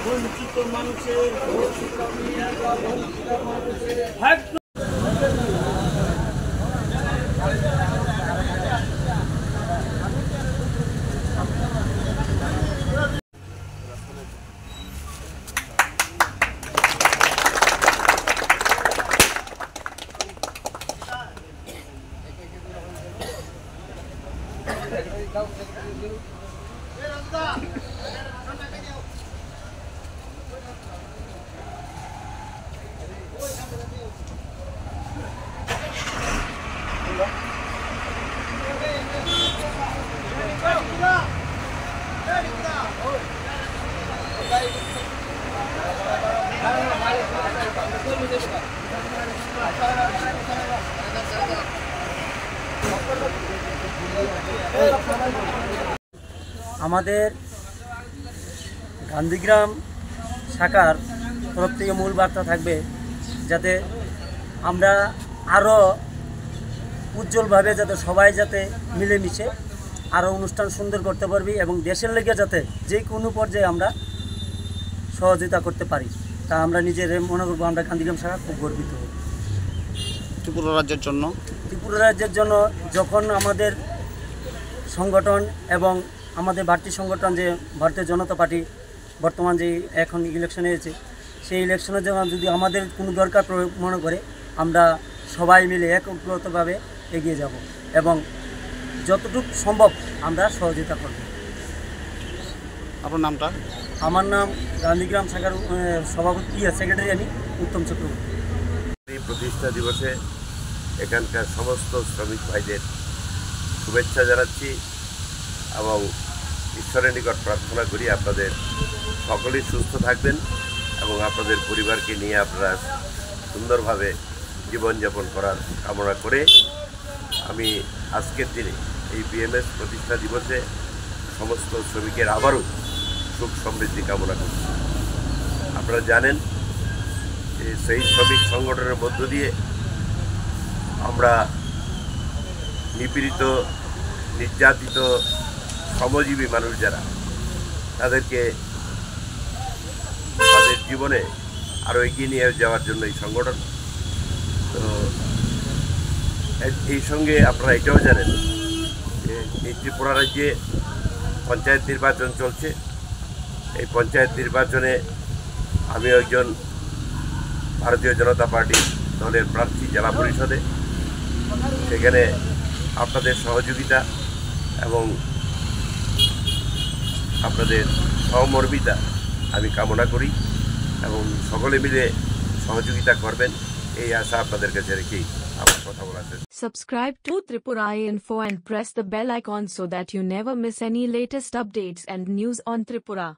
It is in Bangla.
বঞ্চিত মানুষের আমাদের গান্ধীগ্রাম শাখার তরফ থেকে মূল বার্তা থাকবে যাতে আমরা আরও উজ্জ্বলভাবে যাতে সবাই যাতে মিলেমিশে আরও অনুষ্ঠান সুন্দর করতে পারবি এবং দেশের লেগে যাতে যে কোনো পর্যায়ে আমরা সহযোগিতা করতে পারি তা আমরা নিজের মনে করবো। আমরা গান্ধীগ্রাম শাখা খুব গর্বিত। ত্রিপুরা রাজ্যের জন্য যখন আমাদের সংগঠন এবং আমাদের ভারতীয় সংগঠন যে ভারতীয় জনতা পার্টি বর্তমান যে এখন ইলেকশনে হয়েছে সেই ইলেকশনের জন্য যদি আমাদের কোনো দরকার মনে করে আমরা সবাই মিলে একগ্রতভাবে এগিয়ে যাব এবং যতটুকু সম্ভব আমরা সহযোগিতা করব। আপনার নামটা? আমার নাম গান্ধীগ্রাম শাখার সভাপতি সেক্রেটারি আমি উত্তম চক্রবর্তী। প্রতিষ্ঠা দিবসে এখানকার সমস্ত শ্রমিক ভাইদের শুভেচ্ছা জানাচ্ছি এবং ঈশ্বরের নিকট প্রার্থনা করি আপনাদের সকলেই সুস্থ থাকবেন এবং আপনাদের পরিবারকে নিয়ে আপনারা সুন্দরভাবে জীবনযাপন করার কামনা করে আমি আজকের দিনে এই বিএমএস প্রতিষ্ঠা দিবসে সমস্ত শ্রমিকের আবারও সুখ সমৃদ্ধি কামনা করছি। আপনারা জানেন যে সেই শ্রমিক সংগঠনের মধ্য দিয়ে আমরা নিপীড়িত নির্যাতিত শ্রমজীবী মানুষ যারা তাদেরকে তাদের জীবনে আরও এগিয়ে নিয়ে যাওয়ার জন্য এই সংগঠন। তো এই সঙ্গে আপনারা এটাও জানেন যে এই ত্রিপুরা রাজ্যে পঞ্চায়েত নির্বাচন চলছে। এই পঞ্চায়েত নির্বাচনে আমি একজন ভারতীয় জনতা পার্টি দলের প্রার্থী জেলা পরিষদে। সেখানে আপনাদের সহযোগিতা এবং আপনাদের সহমর্মিতা আমি কামনা করি এবং সকলে মিলে সহযোগিতা করবেন এই আশা আপনাদের কাছে রেখেই আমার কথা বলা শেষ। Subscribe to Tripura Info and press the bell icon so that you never miss any latest updates and news on Tripura.